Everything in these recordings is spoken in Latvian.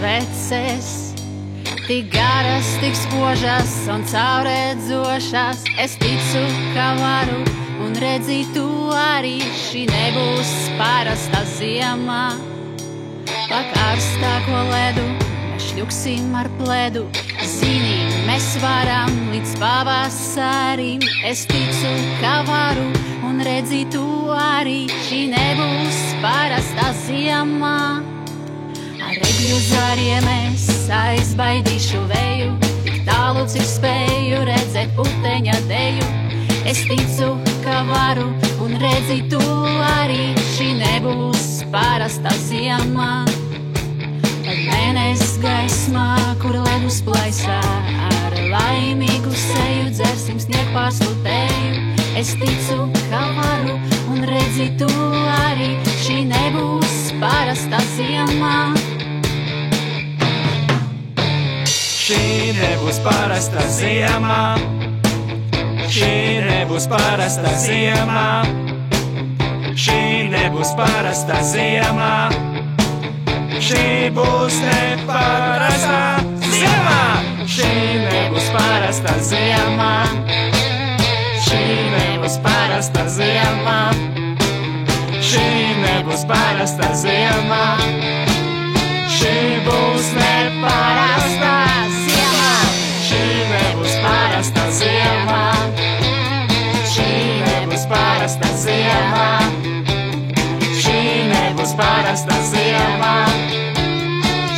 Sveces, tik garas, tik spožas un caurredzošas. Es ticu, ka varu un redzi tu arī. Šī nebūs parasta ziema. Pa karstāko ledu mēs šļuksim ar pledu. Zini, mēs varam līdz pavasarim. Es ticu, ka varu un redzi tu arī. Šī nebūs parasta ziema. Ar regļu zāriem es aizbaidīšu vēju, tik tālu, cik spēju redzēt puteņa deju. Es ticu, ka varu un redzi tu arī. Šī nebūs parasta ziema. Tad mēnesis gaismā, kur ledus plaisā, ar laimīgu seju dzersim sniegu pārslutēju. Es ticu, ka varu un redzi tu arī. Šī nebūs parasta ziema. Šī nebūs parasta ziema. Šī nebūs parasta ziema. Šī nebūs parasta ziema. Šī būs neparasta ziema. Šī nebūs parasta ziema. Šī nebūs parasta ziema. Šī nebūs parasta ziema. Šī būs neparasta ziema. Šī nebūs parasta ziema. Šī nebūs parasta ziema. Šī nebūs parasta ziema.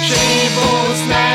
Šī būs neparasta ziema.